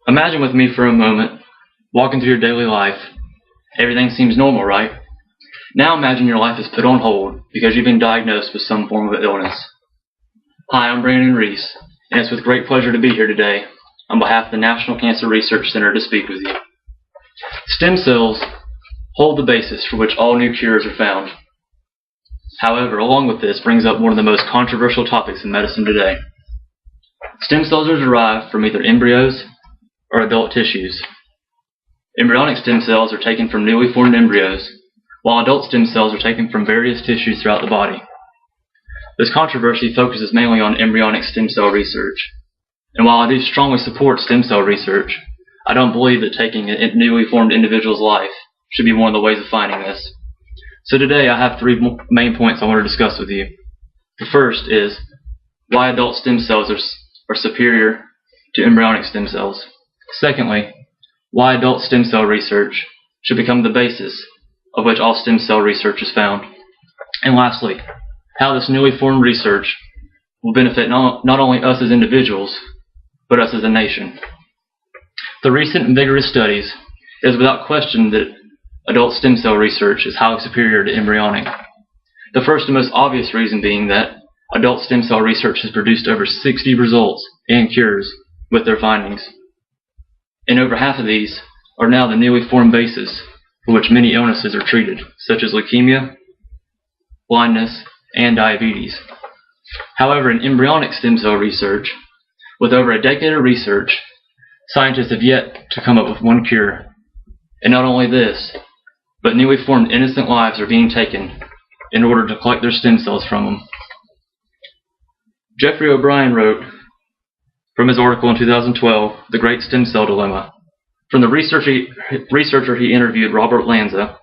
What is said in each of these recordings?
Imagine with me for a moment, walking through your daily life. Everything seems normal, right? Now imagine your life is put on hold because you've been diagnosed with some form of illness. Hi, I'm B.Reese, and it's with great pleasure to be here today on behalf of the National Cancer Research Center to speak with you. Stem cells hold the basis for which all new cures are found. However, along with this brings up one of the most controversial topics in medicine today. Stem cells are derived from either embryos or adult tissues. Embryonic stem cells are taken from newly formed embryos, while adult stem cells are taken from various tissues throughout the body. This controversy focuses mainly on embryonic stem cell research. And while I do strongly support stem cell research, I don't believe that taking a newly formed individual's life should be one of the ways of finding this. So today I have three main points I want to discuss with you. The first is why adult stem cells are superior to embryonic stem cells. Secondly, why adult stem cell research should become the basis of which all stem cell research is found. And lastly, how this newly formed research will benefit not only us as individuals, but us as a nation. The recent and vigorous studies is without question that adult stem cell research is highly superior to embryonic. The first and most obvious reason being that adult stem cell research has produced over 60 results and cures with their findings. And over half of these are now the newly formed basis for which many illnesses are treated, such as leukemia, blindness, and diabetes. However, in embryonic stem cell research, with over a decade of research, scientists have yet to come up with one cure. And not only this, but newly formed innocent lives are being taken in order to collect their stem cells from them. Jeffrey O'Brien wrote from his article in 2012, The Great Stem Cell Dilemma. From the researcher he interviewed, Robert Lanza,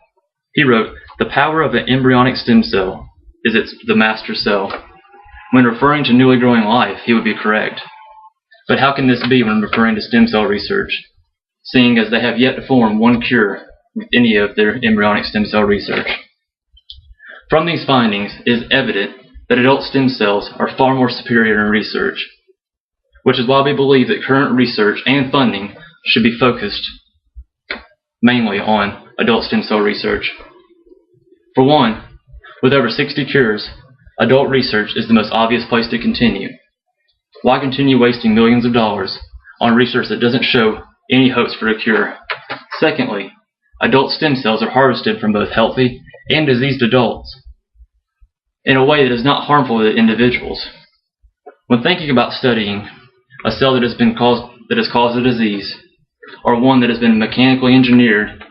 he wrote, "The power of an embryonic stem cell is the master cell." When referring to newly growing life, he would be correct. But how can this be when referring to stem cell research, seeing as they have yet to form one cure with any of their embryonic stem cell research? From these findings, it is evident that adult stem cells are far more superior in research, which is why we believe that current research and funding should be focused mainly on adult stem cell research. For one, with over 60 cures, adult research is the most obvious place to continue. Why continue wasting millions of dollars on research that doesn't show any hopes for a cure? Secondly, adult stem cells are harvested from both healthy and diseased adults in a way that is not harmful to individuals. When thinking about studying a cell that has caused a disease, or one that has been mechanically engineered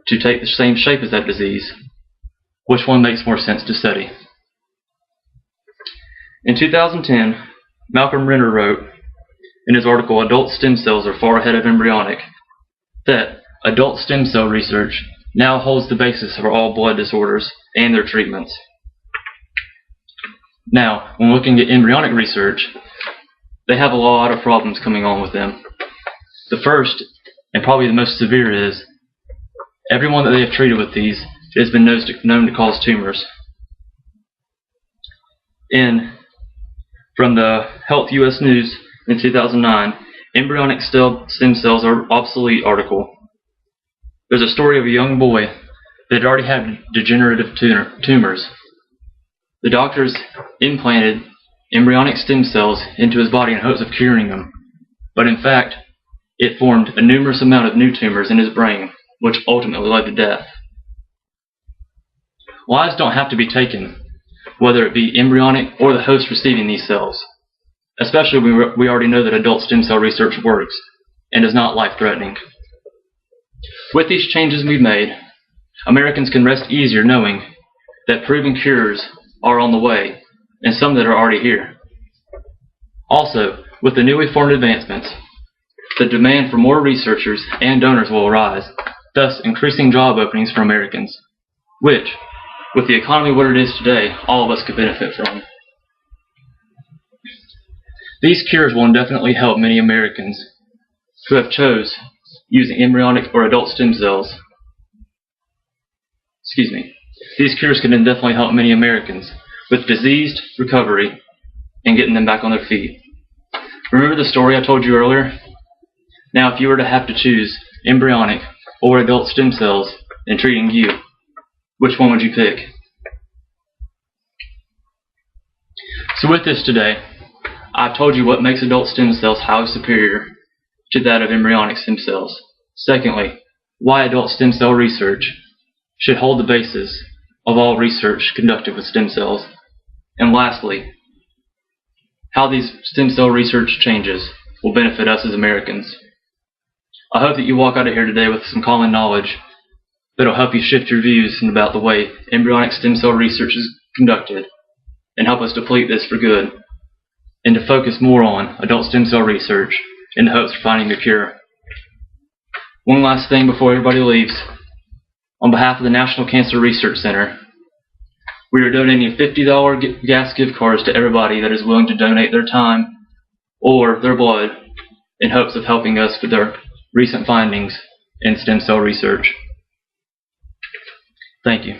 to take the same shape as that disease, which one makes more sense to study? In 2010, Malcolm Renner wrote in his article, "Adult Stem Cells Are Far Ahead of Embryonic," that adult stem cell research now holds the basis for all blood disorders and their treatments. Now, when looking at embryonic research, they have a lot of problems coming on with them. The first, and probably the most severe, is everyone that they have treated with these has been known to cause tumors. From the Health US News in 2009, Embryonic Stem Cells Are Obsolete article, there's a story of a young boy that had already had degenerative tumors. The doctors implanted embryonic stem cells into his body in hopes of curing him, but in fact, it formed a numerous amount of new tumors in his brain, which ultimately led to death. Lives don't have to be taken, whether it be embryonic or the host receiving these cells, especially when we already know that adult stem cell research works and is not life-threatening. With these changes we've made, Americans can rest easier knowing that proven cures are on the way, and some that are already here. Also, with the newly formed advancements, the demand for more researchers and donors will arise, thus increasing job openings for Americans, which, with the economy what it is today, all of us could benefit from. These cures will indefinitely help many Americans who have chose using embryonic or adult stem cells. These cures can indefinitely help many Americans with diseased recovery and getting them back on their feet. Remember the story I told you earlier? Now, if you were to have to choose embryonic or adult stem cells in treating you, which one would you pick? So with this today, I've told you what makes adult stem cells highly superior to that of embryonic stem cells. Secondly, why adult stem cell research should hold the basis of all research conducted with stem cells. And lastly, how these stem cell research changes will benefit us as Americans. I hope that you walk out of here today with some common knowledge that will help you shift your views about the way embryonic stem cell research is conducted and help us deplete this for good, and to focus more on adult stem cell research in the hopes of finding a cure. One last thing before everybody leaves. On behalf of the National Cancer Research Center, we are donating $50 gas gift cards to everybody that is willing to donate their time or their blood in hopes of helping us with our recent findings in stem cell research. Thank you.